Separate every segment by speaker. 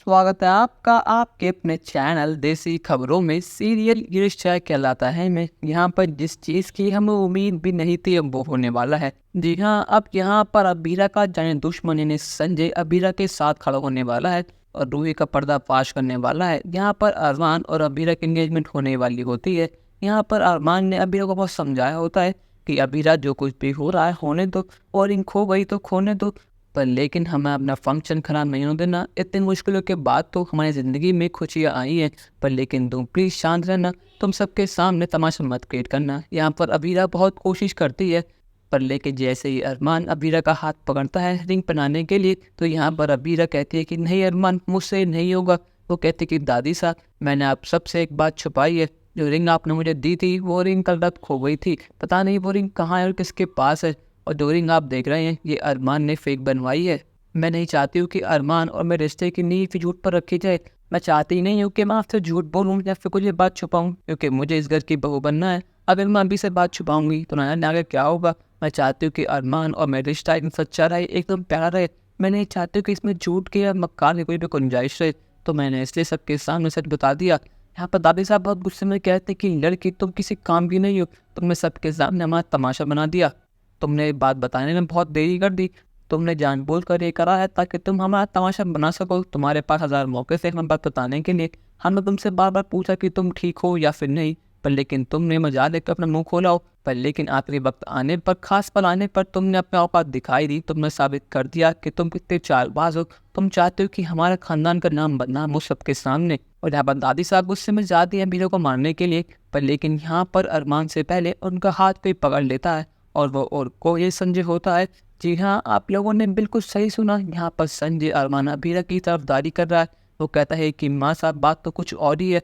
Speaker 1: स्वागत है आपका आपके अपने चैनल देसी खबरों में। सीरियल गिरीश चाय कहलाता है मैं यहाँ पर जिस चीज़ की हमें उम्मीद भी नहीं थी अब वो होने वाला है। जी हाँ, अब यहाँ पर अबीरा का जाने दुश्मन यानी संजय अबीरा के साथ खड़ा होने वाला है और रूही का पर्दाफाश करने वाला है। यहाँ पर अरमान और अबीरा की एंगेजमेंट होने वाली होती है। यहाँ पर अरमान ने अबीरा को बहुत समझाया होता है कि अबीरा जो कुछ भी हो रहा है होने दो, और इन खो गई तो खोने दो, पर लेकिन हमें अपना फंक्शन खराब नहीं होने देना। इतनी मुश्किलों के बाद तो हमारी ज़िंदगी में खुशियाँ आई हैं, पर लेकिन तुम प्लीज़ शांत रहना, तुम सबके सामने तमाशा मत क्रिएट करना। यहाँ पर अबीरा बहुत कोशिश करती है, पर लेकिन जैसे ही अरमान अबीरा का हाथ पकड़ता है रिंग पहनाने के लिए, तो यहाँ पर अबीरा कहती है कि नहीं अरमान, मुझसे नहीं होगा। वो कहती कि दादी साहब, मैंने आप सबसे एक बात छुपाई है, जो रिंग आपने मुझे दी थी वो रिंग कल रात खो गई थी, पता नहीं वो रिंग कहाँ है और किसके पास है। और जो रिंग आप देख रहे हैं ये अरमान ने फेक बनवाई है। मैं नहीं चाहती हूँ कि अरमान और मेरे रिश्ते की नींव झूठ पर रखी जाए। मैं चाहती नहीं हूँ कि मैं आपसे झूठ बोलूँ या फिर कुछ ये बात छुपाऊँ, क्योंकि मुझे इस घर की बहू बनना है। अगर मैं अभी से बात छुपाऊंगी तो ना आगे क्या होगा। मैं चाहती हूँ कि अरमान और मेरा रिश्ता एकदम सच्चा रहे, एकदम प्यारा रहे। मैं नहीं चाहती हूँ कि इसमें झूठ के या मक्कार की कोई भी गुंजाइश रहे। तो मैंने इसलिए सबके सामने सच बता दिया। यहाँ पर दादी साहब बहुत गुस्से में कहते कि लड़की तुम किसी काम की नहीं हो, तुमने सबके सामने हमारा तमाशा बना दिया। तुमने बात बताने में बहुत देरी कर दी। तुमने जानबूझ कर ये करा है ताकि तुम हमारा तमाशा बना सको। तुम्हारे पास 1000 मौके से हमें बात बताने के लिए। हमने तुमसे बार बार पूछा कि तुम ठीक हो या फिर नहीं, पर लेकिन तुमने मजा लेकर अपना मुंह खोला हो। पर लेकिन आखिरी वक्त आने पर, खास पल आने पर तुमने अपने औकात दिखाई दी। तुमने साबित कर दिया कि तुम कितने चालबाज हो। तुम चाहते हो कि हमारे खानदान का नाम बदनाम हो सबके सामने। और यहाँ पर दादी साहब गुस्से में जाती हैं बीरों को मारने के लिए, पर लेकिन यहाँ पर अरमान से पहले उनका हाथ पे पकड़ लेता है और वो और को ये संजय होता है। जी हाँ, आप लोगों ने बिल्कुल सही सुना। यहाँ पर संजय अरमान अबीरा की तरफदारी कर रहा है। वो कहता है कि माँ साहब बात तो कुछ और ही है,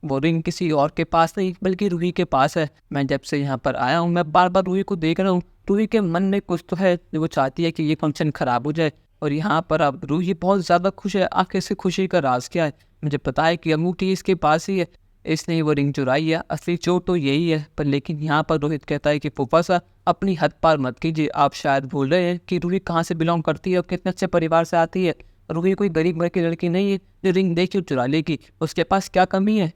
Speaker 1: वो रिंग किसी और के पास नहीं बल्कि रूही के पास है। मैं जब से यहाँ पर आया हूँ मैं बार बार रूही को देख रहा हूँ। रूही के मन में कुछ तो है, वो चाहती है कि ये फंक्शन खराब हो जाए। और यहाँ पर अब रूही बहुत ज़्यादा खुश है। आखिर से खुशी का राज क्या है? मुझे पता है कि अंगूठी इसके पास ही है, इसने वो रिंग चुराई है। असली चोर तो यही है। पर लेकिन यहाँ पर रोहित कहता है कि फूफा सा अपनी हद पार मत कीजिए। आप शायद भूल रहे हैं कि रूही कहाँ से बिलोंग करती है और कितने अच्छे परिवार से आती है। रूही कोई गरीब घर की लड़की नहीं है जो रिंग देखी और चुरा लेगी। उसके पास क्या कमी है?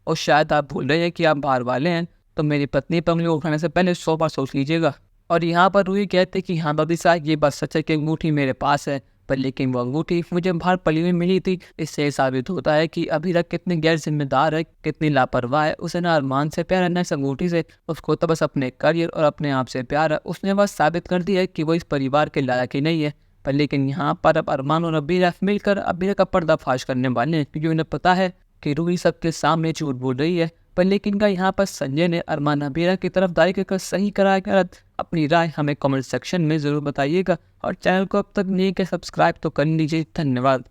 Speaker 1: और शायद आप भूल रहे हैं कि आप बाहर वाले हैं, तो मेरी पत्नी पर उंगली उठाने से पहले 100 बार सोच लीजिएगा। और यहाँ पर रूही कहते कि हाँ दादी साहब, ये बात सच है कि अंगूठी मेरे पास है, पर लेकिन वो अंगूठी मुझे बाहर पली हुई मिली थी। इससे साबित होता है कि अभी तक कितनी गैर जिम्मेदार है, कितनी लापरवाह है। उसे ना अरमान से प्यार है ना इस अंगूठी से। उसको तो बस अपने करियर और अपने आप से प्यार है। उसने बस साबित कर दिया है कि वो इस परिवार के लायक ही नहीं है। पर लेकिन यहाँ पर अब अरमान और अबीरा मिलकर अबीरा का पर्दाफाश करने वाले हैं, क्योंकि उन्हें पता है कि रूही सबके सामने झूठ बोल रही है। पर लेकिन का यहाँ पर संजय ने अरमान अबीरा की तरफदारी कर सही कराया गलत, अपनी राय हमें कमेंट सेक्शन में ज़रूर बताइएगा। और चैनल को अब तक नहीं किया सब्सक्राइब तो कर लीजिए। धन्यवाद।